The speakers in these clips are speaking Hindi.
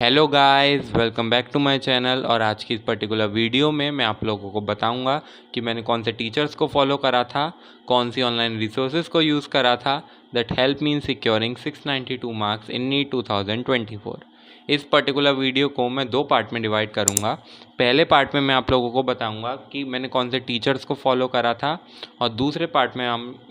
Hello guys, welcome back to my channel. और आज की इस पर्टिकुलर वीडियो में मैं आप लोगों को बताऊंगा कि मैंने कौन से टीचर्स को फॉलो करा था, कौन सी ऑनलाइन रिसोर्सेज को यूज़ करा था that help me in securing 692 marks in NEET 2024। इस पर्टिकुलर वीडियो को मैं दो पार्ट में डिवाइड करूंगा। पहले पार्ट में मैं आप लोगों को बताऊंगा कि मैंने कौन से टीचर्स को फॉलो करा था, और दूसरे पार्ट में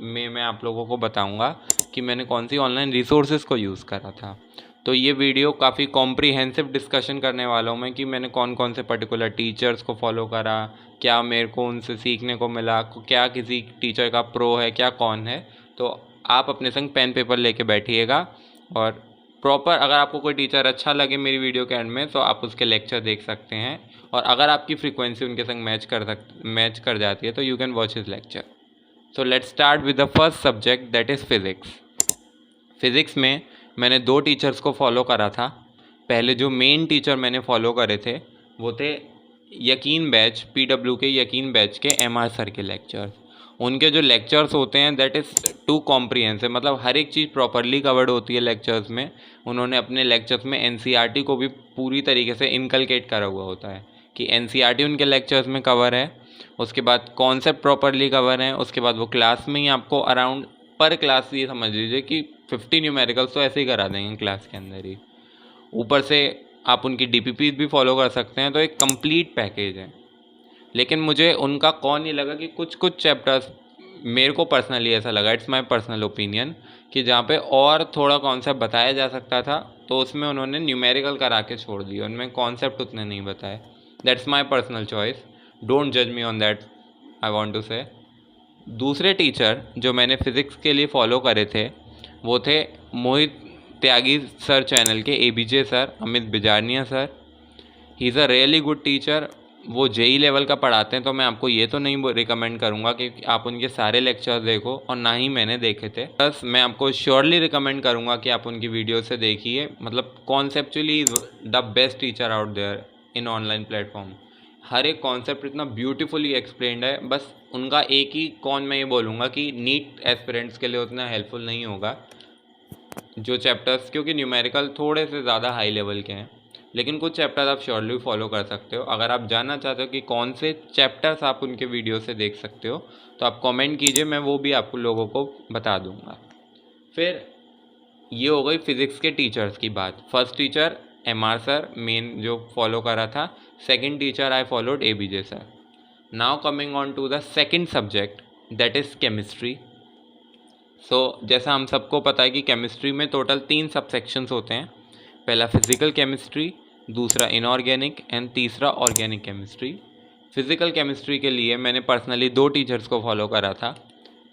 मैं आप लोगों को बताऊंगा कि मैंने कौन सी ऑनलाइन रिसोर्सेज को यूज़ करा था। तो ये वीडियो काफ़ी कॉम्प्रिहेंसिव डिस्कशन करने वाला हूँ मैं कि मैंने कौन कौन से पर्टिकुलर टीचर्स को फॉलो करा, क्या मेरे को उनसे सीखने को मिला, क्या किसी टीचर का प्रो है, क्या कौन है। तो आप अपने संग पेन पेपर लेके बैठिएगा, और प्रॉपर अगर आपको कोई टीचर अच्छा लगे मेरी वीडियो के एंड में तो आप उसके लेक्चर देख सकते हैं, और अगर आपकी फ्रीक्वेंसी उनके संग मैच कर जाती है तो you can watch his lecture. So let's start with the first subject that is physics. Physics में मैंने दो टीचर्स को फॉलो करा था। पहले जो मेन टीचर मैंने फॉलो करे थे वो थे यकीन बैच, पीडब्ल्यू के यकीन बैच के एमआर सर के लेक्चर्स। उनके जो लेक्चर्स होते हैं दैट इज़ टू कॉम्प्रिहेंसिव, मतलब हर एक चीज़ प्रॉपरली कवर्ड होती है लेक्चर्स में। उन्होंने अपने लेक्चर्स में एनसीईआरटी को भी पूरी तरीके से इनकलकेट करा हुआ होता है कि एनसीईआरटी उनके लेक्चर्स में कवर है, उसके बाद कॉन्सेप्ट प्रॉपरली कवर है, उसके बाद वो क्लास में ही आपको अराउंड पर क्लास ये समझ लीजिए कि 50 न्यूमेरिकल्स तो ऐसे ही करा देंगे क्लास के अंदर ही। ऊपर से आप उनकी डीपीपी भी फॉलो कर सकते हैं, तो एक कंप्लीट पैकेज है। लेकिन मुझे उनका कौन नहीं लगा कि कुछ कुछ चैप्टर्स, मेरे को पर्सनली ऐसा लगा, इट्स माय पर्सनल ओपिनियन, कि जहाँ पे और थोड़ा कॉन्सेप्ट बताया जा सकता था तो उसमें उन्होंने न्यूमेरिकल करा के छोड़ दिया, उनमें कॉन्सेप्ट उतने नहीं बताए। That's my personal choice, don't जज me on that, I want to say. दूसरे टीचर जो मैंने फ़िज़िक्स के लिए फ़ॉलो करे थे वो थे मोहित त्यागी सर चैनल के ABJ sir, Amit Bijarniya sir. He is a really good teacher. वो जेई लेवल का पढ़ाते हैं, तो मैं आपको ये तो नहीं रिकमेंड करूँगा कि आप उनके सारे लेक्चर्स देखो, और ना ही मैंने देखे थे। बस मैं आपको श्योरली रिकमेंड करूँगा कि आप उनकी वीडियो से देखिए। मतलब conceptually the best teacher out there in online platform. हर एक कॉन्सेप्ट इतना ब्यूटीफुली एक्सप्लेन्ड है। बस उनका एक ही कौन मैं ये बोलूँगा कि नीट एस्पिरेंट्स के लिए उतना हेल्पफुल नहीं होगा जो चैप्टर्स, क्योंकि न्यूमेरिकल थोड़े से ज़्यादा हाई लेवल के हैं। लेकिन कुछ चैप्टर्स आप श्योरली फॉलो कर सकते हो। अगर आप जानना चाहते हो कि कौन से चैप्टर्स आप उनके वीडियो से देख सकते हो तो आप कमेंट कीजिए, मैं वो भी आपको लोगों को बता दूंगा। फिर ये हो गई फिज़िक्स के टीचर्स की बात। फर्स्ट टीचर एमआर सर मेन जो फॉलो करा था। Second teacher I followed ABJ sir. Now coming on to the second subject that is chemistry. जैसा हम सबको पता है कि केमिस्ट्री में टोटल 3 सब सेक्शंस होते हैं। पहला फिज़िकल केमिस्ट्री, दूसरा इनऑर्गेनिक एंड तीसरा ऑर्गेनिक केमिस्ट्री। फिज़िकल केमिस्ट्री के लिए मैंने पर्सनली दो टीचर्स को फॉलो करा था।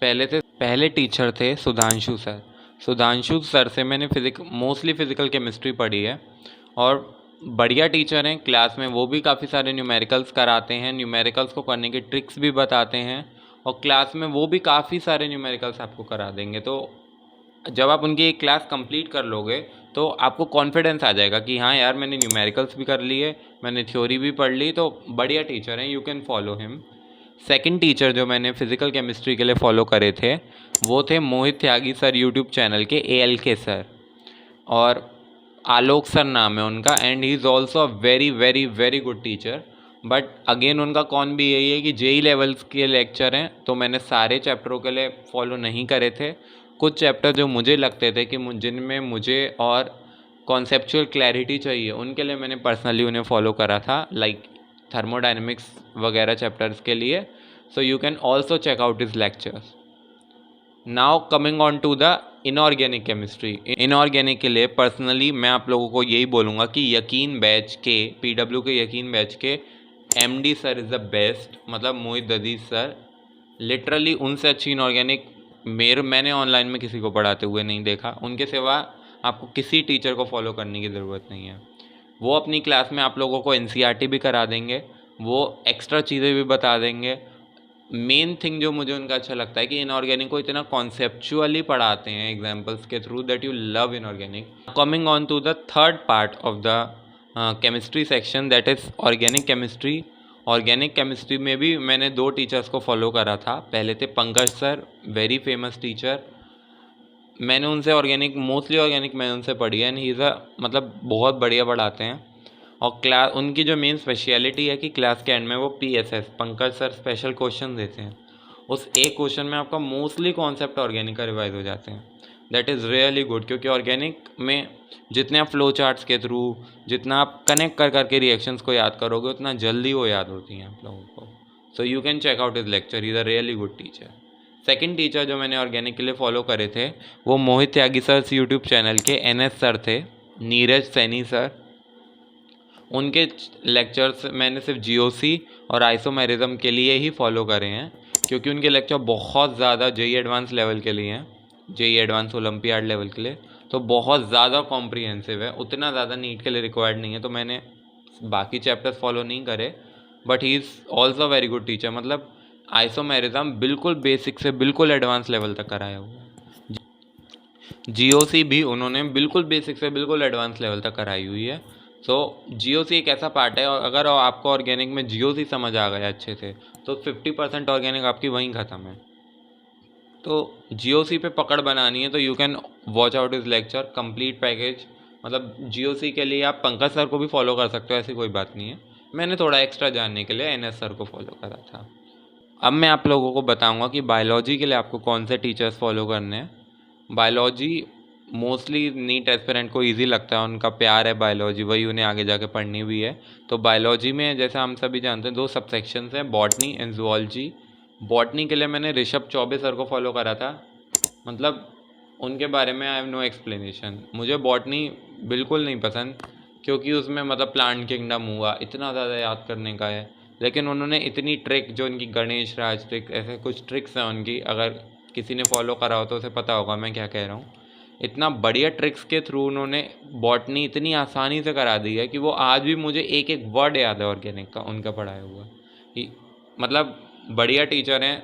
पहले टीचर थे सुधांशु सर। सुधांशु सर से मैंने मोस्टली फ़िज़िकल केमिस्ट्री पढ़ी है, और बढ़िया टीचर हैं। क्लास में वो भी काफ़ी सारे न्यूमेरिकल्स कराते हैं, न्यूमेरिकल्स को करने की ट्रिक्स भी बताते हैं, और क्लास में वो भी काफ़ी सारे न्यूमेरिकल्स आपको करा देंगे। तो जब आप उनकी एक क्लास कंप्लीट कर लोगे तो आपको कॉन्फिडेंस आ जाएगा कि हाँ यार, मैंने न्यूमेरिकल्स भी कर लिए, मैंने थ्योरी भी पढ़ ली, तो बढ़िया टीचर हैं, you can follow him. Second teacher जो मैंने फ़िज़िकल केमिस्ट्री के लिए फ़ॉलो करे थे वो थे Mohit Tyagi sir, YouTube channel के ALK सर, और आलोक सर नाम है उनका, and he is also a very very very good teacher. But again उनका कौन भी यही है कि जेई लेवल्स के लेक्चर हैं, तो मैंने सारे चैप्टरों के लिए फॉलो नहीं करे थे। कुछ चैप्टर जो मुझे लगते थे कि जिनमें मुझे और कॉन्सेप्चुअल क्लैरिटी चाहिए, उनके लिए मैंने पर्सनली उन्हें फॉलो करा था, लाइक थर्मोडाइनमिक्स वगैरह चैप्टर्स के लिए। So you can also check out his lectures. Now coming on to the inorganic chemistry. Inorganic के लिए पर्सनली मैं आप लोगों को यही बोलूँगा कि यकीन बैच के, पीडब्ल्यू के यकीन बैच के MD sir is the best. मतलब मोहित ददीज सर, लिटरली उनसे अच्छी इनऑर्गेनिक मैंने ऑनलाइन में किसी को पढ़ाते हुए नहीं देखा। उनके सिवा आपको किसी टीचर को फॉलो करने की ज़रूरत नहीं है। वो अपनी क्लास में आप लोगों को NCERT भी करा देंगे, वो एक्स्ट्रा चीज़ें भी बता देंगे। मेन थिंग जो मुझे उनका अच्छा लगता है कि इनऑर्गेनिक को इतना कॉन्सेप्चुअली पढ़ाते हैं एग्जाम्पल्स के through that you love inorganic. Coming on to the third part of the chemistry section that is organic chemistry. Organic chemistry में भी मैंने दो टीचर्स को फॉलो करा था। पहले थे Pankaj sir, very famous teacher, मैंने उनसे ऑर्गेनिक, मोस्टली ऑर्गेनिक मैंने उनसे पढ़ी है, एंड ही इज़ अ मतलब बहुत बढ़िया पढ़ाते हैं। और क्लास उनकी जो मेन स्पेशलिटी है कि क्लास के एंड में वो PSS Pankaj sir special question देते हैं। उस एक क्वेश्चन में आपका मोस्टली कॉन्सेप्ट ऑर्गेनिक का रिवाइज हो जाते हैं। दैट इज़ रियली गुड, क्योंकि ऑर्गेनिक में जितने आप फ्लो चार्ट्स के थ्रू, जितना आप कनेक्ट कर करके रिएक्शंस को याद करोगे, उतना जल्दी वो याद होती हैं आप लोगों को। So you can check out his lecture, is a really good teacher. Second teacher जो मैंने ऑर्गेनिक के लिए फॉलो करे थे वो Mohit Tyagi sir YouTube channel के NS सर थे, नीरज सैनी सर। उनके लेक्चर्स मैंने सिर्फ GOC और आइसोमेरिज्म के लिए ही फॉलो करे हैं, क्योंकि उनके लेक्चर बहुत ज़्यादा JEE एडवांस लेवल के लिए हैं, JEE एडवांस ओलंपियाड लेवल के लिए, तो बहुत ज़्यादा कॉम्प्रिहेंसिव है, उतना ज़्यादा नीट के लिए रिक्वायर्ड नहीं है। तो मैंने बाकी चैप्टर्स फॉलो नहीं करे, but he is also very good teacher. मतलब आइसोमेरिज्म बिल्कुल बेसिक से बिल्कुल एडवांस लेवल तक कराया हुआ है। GOC भी उन्होंने बिल्कुल बेसिक से बिल्कुल एडवांस लेवल तक कराई हुई है। सो GOC एक ऐसा पार्ट है, और अगर आपको ऑर्गेनिक में GOC समझ आ गया अच्छे से, तो 50% ऑर्गेनिक आपकी वहीं ख़त्म है। तो GOC पे पकड़ बनानी है तो you can watch out is lecture complete package. मतलब GOC के लिए आप पंकज सर को भी फॉलो कर सकते हो, ऐसी कोई बात नहीं है। मैंने थोड़ा एक्स्ट्रा जानने के लिए NS सर को फॉलो करा था। अब मैं आप लोगों को बताऊंगा कि बायोलॉजी के लिए आपको कौन से टीचर्स फॉलो करने हैं। बायोलॉजी मोस्टली नीट एस्पिरेंट को इजी लगता है, उनका प्यार है बायोलॉजी, वही उन्हें आगे जाके पढ़नी भी है। तो बायोलॉजी में जैसे हम सभी जानते हैं 2 सबसेक्शंस हैं, बॉटनी एंड जूलॉजी। बॉटनी के लिए मैंने ऋषभ चौबे सर को फॉलो करा था। मतलब उनके बारे में आई हैव नो एक्सप्लेनेशन। मुझे बॉटनी बिल्कुल नहीं पसंद, क्योंकि उसमें मतलब प्लांट किंगडम हुआ, इतना ज़्यादा याद करने का है। लेकिन उन्होंने इतनी ट्रिक, जो उनकी गणेश राज ट्रिक, ऐसे कुछ ट्रिक्स हैं उनकी, अगर किसी ने फॉलो करा हो तो उसे पता होगा मैं क्या कह रहा हूँ। इतना बढ़िया ट्रिक्स के थ्रू उन्होंने बॉटनी इतनी आसानी से करा दी है कि वो आज भी मुझे एक एक वर्ड याद है ऑर्गेनिक का, उनका पढ़ाया हुआ। मतलब बढ़िया टीचर हैं।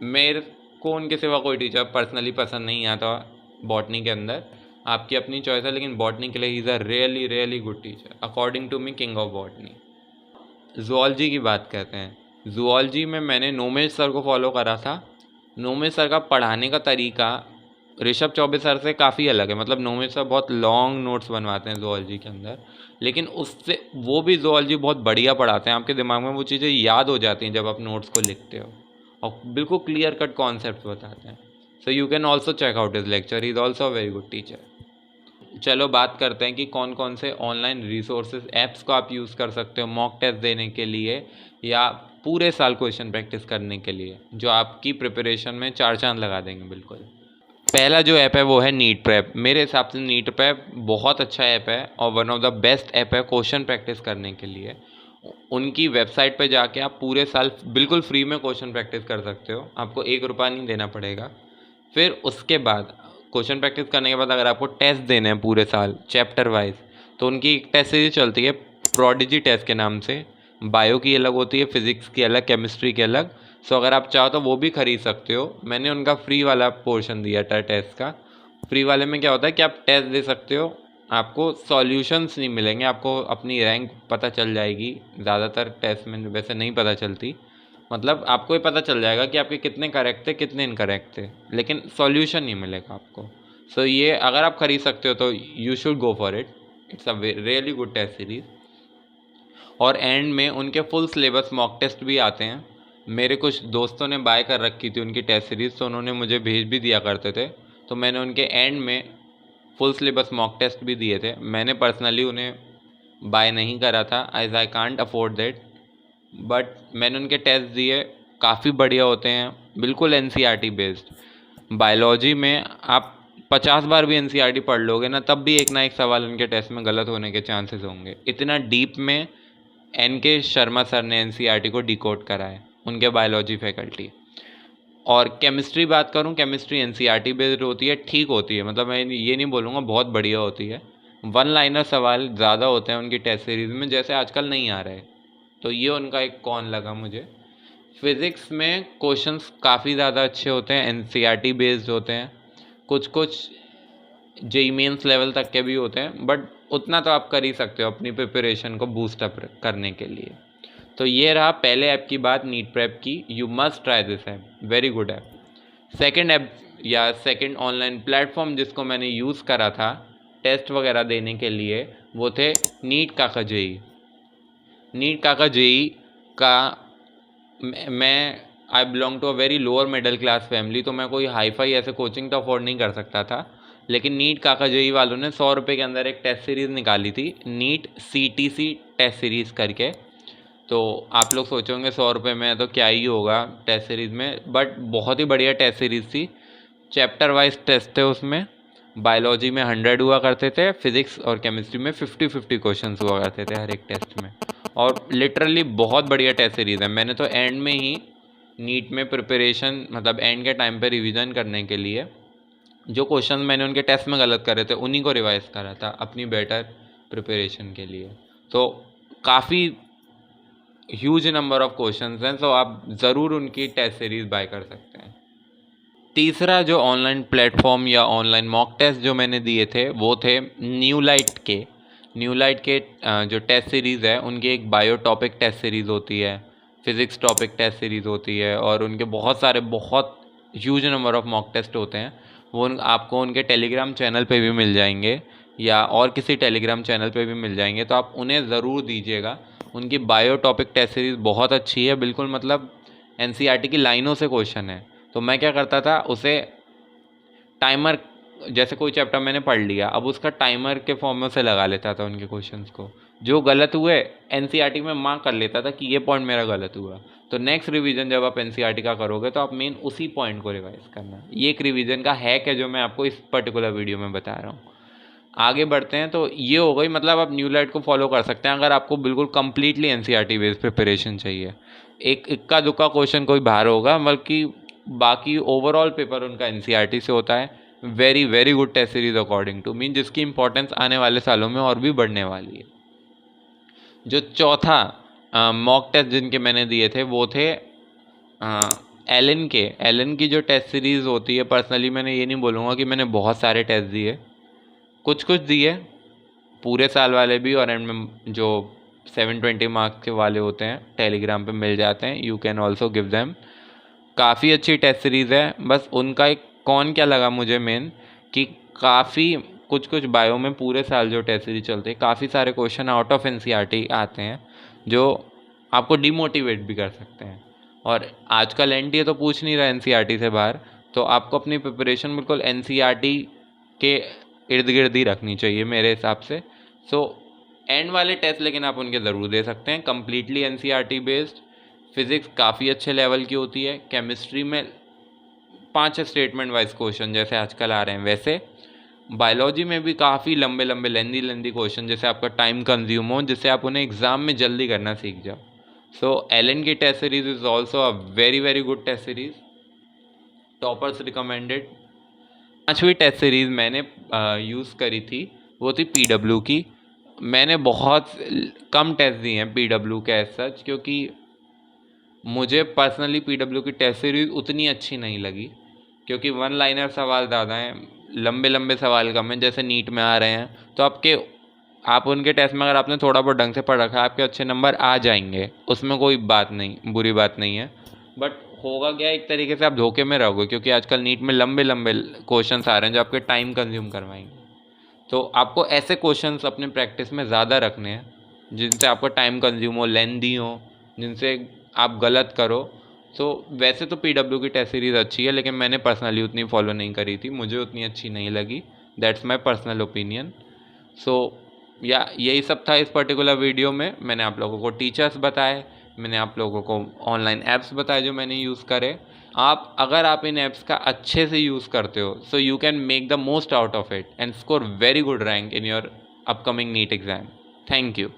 मेरे को उनके सिवा कोई टीचर पर्सनली पसंद नहीं आता बॉटनी के अंदर। आपकी अपनी चॉइस है, लेकिन बॉटनी के लिए ही is a really really good teacher, according to me king of botany. Zoology की बात करते हैं। जूलॉजी में मैंने नोमेश सर को फॉलो करा था। नोमेश सर का पढ़ाने का तरीका ऋषभ चौबे सर से काफ़ी अलग है। मतलब नोमेश सर बहुत लॉन्ग नोट्स बनवाते हैं जूलॉजी के अंदर, लेकिन उससे वो भी जूलॉजी बहुत बढ़िया पढ़ाते हैं। आपके दिमाग में वो चीज़ें याद हो जाती हैं जब आप नोट्स को लिखते हो, और बिल्कुल क्लियर कट कॉन्सेप्ट बताते हैं। So you can also check out his lecture, he is also a very good teacher. चलो बात करते हैं कि कौन कौन से ऑनलाइन रिसोर्सेज ऐप्स को आप यूज़ कर सकते हो मॉक टेस्ट देने के लिए, या पूरे साल क्वेश्चन प्रैक्टिस करने के लिए, जो आपकी प्रिपरेशन में 4 चांद लगा देंगे बिल्कुल। पहला जो ऐप है वो है नीट प्रेप। मेरे हिसाब से नीट प्रेप बहुत अच्छा ऐप है और one of the best app है क्वेश्चन प्रैक्टिस करने के लिए। उनकी वेबसाइट पे जाके आप पूरे साल बिल्कुल फ्री में क्वेश्चन प्रैक्टिस कर सकते हो, आपको 1 रुपया नहीं देना पड़ेगा। फिर उसके बाद क्वेश्चन प्रैक्टिस करने के बाद अगर आपको टेस्ट देने हैं पूरे साल चैप्टर वाइज, तो उनकी एक टेस्ट सीरीज चलती है प्रोडिजी टेस्ट के नाम से। बायो की अलग होती है, फिजिक्स की अलग, केमिस्ट्री की अलग। सो अगर आप चाहो तो वो भी खरीद सकते हो। मैंने उनका फ्री वाला पोर्शन दिया था टेस्ट का। फ्री वाले में क्या होता है कि आप टेस्ट दे सकते हो, आपको सॉल्यूशंस नहीं मिलेंगे, आपको अपनी रैंक पता चल जाएगी। ज़्यादातर टेस्ट में वैसे नहीं पता चलती, मतलब आपको ये पता चल जाएगा कि आपके कितने करेक्ट थे कितने इनकरेक्ट थे, लेकिन सॉल्यूशन नहीं मिलेगा आपको। सो ये अगर आप खरीद सकते हो तो you should go for it, it's a really good test series. और एंड में उनके फुल सिलेबस मॉक टेस्ट भी आते हैं। मेरे कुछ दोस्तों ने बाय कर रखी थी उनकी टेस्ट सीरीज़, तो उन्होंने मुझे भेज भी दिया करते थे, तो मैंने उनके एंड में फुल सिलेबस मॉक टेस्ट भी दिए थे। मैंने पर्सनली उन्हें बाय नहीं करा था, as I can't afford that, but मैंने उनके टेस्ट दिए, काफ़ी बढ़िया होते हैं, बिल्कुल NCERT बेस्ड। बायोलॉजी में आप 50 बार भी NCERT पढ़ लोगे ना, तब भी एक ना एक सवाल उनके टेस्ट में गलत होने के चांसेस होंगे। इतना डीप में NK शर्मा सर ने NCERT को डिकोड करा है, उनके बायोलॉजी फैकल्टी। और केमिस्ट्री बात करूं, केमिस्ट्री NCERT बेस्ड होती है, ठीक होती है, मतलब मैं ये नहीं बोलूँगा बहुत बढ़िया होती है। 1 लाइनर सवाल ज़्यादा होते हैं उनकी टेस्ट सीरीज़ में, जैसे आजकल नहीं आ रहे, तो ये उनका एक कौन लगा मुझे। फिज़िक्स में क्वेश्चंस काफ़ी ज़्यादा अच्छे होते हैं, NCERT बेस्ड होते हैं, कुछ कुछ JEE मेंस लेवल तक के भी होते हैं, बट उतना तो आप कर ही सकते हो अपनी प्रिपरेशन को बूस्ट अप करने के लिए। तो ये रहा पहले ऐप की बात, नीट प्रेप की। You must try this app, very good app. Second app या सेकंड ऑनलाइन प्लेटफॉर्म जिसको मैंने यूज़ करा था टेस्ट वगैरह देने के लिए, वो थे नीट काका जेई। नीट काका जेई का मैं I belong to a very lower middle class family, तो मैं कोई हाई फाई ऐसे कोचिंग तो अफोर्ड नहीं कर सकता था। लेकिन नीट काका जेई वालों ने 100 रुपये के अंदर एक टेस्ट सीरीज़ निकाली थी, नीट CTC टेस्ट सीरीज़ करके। तो आप लोग सोचोगे 100 रुपये में तो क्या ही होगा टेस्ट सीरीज़ में, बट बहुत ही बढ़िया टेस्ट सीरीज़ थी। चैप्टर वाइज टेस्ट थे उसमें। बायोलॉजी में 100 हुआ करते थे, फिज़िक्स और केमिस्ट्री में 50-50 क्वेश्चन हुआ करते थे हर एक टेस्ट में। और लिटरली बहुत बढ़िया टेस्ट सीरीज़ है। मैंने तो एंड में ही नीट में प्रिपरेशन, मतलब एंड के टाइम पे रिवीजन करने के लिए जो क्वेश्चन मैंने उनके टेस्ट में गलत करे थे उन्हीं को रिवाइज करा था अपनी बेटर प्रिपरेशन के लिए। तो काफ़ी ह्यूज नंबर ऑफ क्वेश्चंस हैं, तो आप ज़रूर उनकी टेस्ट सीरीज़ बाय कर सकते हैं। तीसरा जो ऑनलाइन प्लेटफॉर्म या ऑनलाइन मॉक टेस्ट जो मैंने दिए थे वो थे न्यूलाइट के जो टेस्ट सीरीज़ है उनकी एक बायो टॉपिक टेस्ट सीरीज़ होती है, फिज़िक्स टॉपिक टेस्ट सीरीज़ होती है, और उनके बहुत सारे बहुत huge number of mock test होते हैं। वो आपको उनके टेलीग्राम चैनल पे भी मिल जाएंगे या और किसी टेलीग्राम चैनल पे भी मिल जाएंगे, तो आप उन्हें ज़रूर दीजिएगा। उनकी बायो टॉपिक टेस्ट सीरीज़ बहुत अच्छी है, बिल्कुल मतलब NCERT की लाइनों से क्वेश्चन है। तो मैं क्या करता था, उसे टाइमर, जैसे कोई चैप्टर मैंने पढ़ लिया, अब उसका टाइमर के फॉर्म में उसे लगा लेता था उनके क्वेश्चंस को। जो गलत हुए NCERT में मार्क कर लेता था कि ये पॉइंट मेरा गलत हुआ। तो नेक्स्ट रिवीजन जब आप NCERT का करोगे तो आप मेन उसी पॉइंट को रिवाइज करना। ये एक रिवीजन का हैक है जो मैं आपको इस पर्टिकुलर वीडियो में बता रहा हूँ। आगे बढ़ते हैं। तो ये हो गई, मतलब आप न्यूलाइट को फॉलो कर सकते हैं अगर आपको बिल्कुल कंप्लीटली NCERT बेस्ड प्रिपरेशन चाहिए। एक इक्का दुक्का क्वेश्चन कोई बाहर होगा, बल्कि बाकी ओवरऑल पेपर उनका NCERT से होता है। Very very good test series according to mean, जिसकी इंपॉर्टेंस आने वाले सालों में और भी बढ़ने वाली है। जो चौथा मॉक टेस्ट जिनके मैंने दिए थे वो थे एलन की जो टेस्ट सीरीज़ होती है। पर्सनली मैंने ये नहीं बोलूँगा कि मैंने बहुत सारे टेस्ट दिए, कुछ दिए पूरे साल वाले भी, और एंड में जो 720 मार्क्स के वाले होते हैं टेलीग्राम पे मिल जाते हैं, you can also give them. काफ़ी अच्छी टेस्ट सीरीज़ है। बस उनका एक कौन क्या लगा मुझे मेन, कि काफ़ी कुछ बायो में पूरे साल जो टेस्ट सीरीज चलते हैं काफ़ी सारे क्वेश्चन आउट ऑफ NCERT आते हैं जो आपको डिमोटिवेट भी कर सकते हैं। और आजकल NTA तो पूछ नहीं रहा NCERT से बाहर, तो आपको अपनी प्रिपरेशन बिल्कुल NCERT के इर्द गिर्द ही रखनी चाहिए मेरे हिसाब से। सो एंड वाले टेस्ट लेकिन आप उनके ज़रूर दे सकते हैं, कम्प्लीटली NCERT बेस्ड। फिज़िक्स काफ़ी अच्छे लेवल की होती है। केमिस्ट्री में 5 स्टेटमेंट वाइज क्वेश्चन जैसे आजकल आ रहे हैं वैसे। बायोलॉजी में भी काफ़ी लंबे लेंदी क्वेश्चन, जैसे आपका टाइम कंज्यूम हो, जिससे आप उन्हें एग्ज़ाम में जल्दी करना सीख जाओ। सो एलन की test series is also a very very good test series, toppers recommended. 5वीं टेस्ट सीरीज़ मैंने यूज़ करी थी वो थी PW की। मैंने बहुत कम टेस्ट दिए हैं PW के एज सच, क्योंकि मुझे पर्सनली PW की टेस्ट सीरीज़ उतनी अच्छी नहीं लगी, क्योंकि वन लाइनर सवाल ज़्यादा हैं, लंबे सवाल कम हैं जैसे नीट में आ रहे हैं। तो आप उनके टेस्ट में अगर आपने थोड़ा बहुत ढंग से पढ़ रखा है आपके अच्छे नंबर आ जाएंगे, उसमें कोई बात नहीं, बुरी बात नहीं है। बट होगा क्या, एक तरीके से आप धोखे में रहोगे, क्योंकि आजकल नीट में लंबे क्वेश्चंस आ रहे हैं जो आपके टाइम कंज्यूम करवाएंगे। तो आपको ऐसे क्वेश्चंस अपने प्रैक्टिस में ज़्यादा रखने हैं जिनसे आपका टाइम कंज्यूम हो, लेंदी हो, जिनसे आप गलत करो। तो वैसे तो PW की टेस्ट सीरीज़ अच्छी है, लेकिन मैंने पर्सनली उतनी फॉलो नहीं करी थी, मुझे उतनी अच्छी नहीं लगी। That's my personal opinion. So या यही सब था इस पर्टिकुलर वीडियो में। मैंने आप लोगों को टीचर्स बताए, मैंने आप लोगों को ऑनलाइन ऐप्स बताए जो मैंने यूज़ करे। अगर आप इन ऐप्स का अच्छे से यूज़ करते हो, so you can make the most out of it and score very good rank in your upcoming NEET exam. Thank you.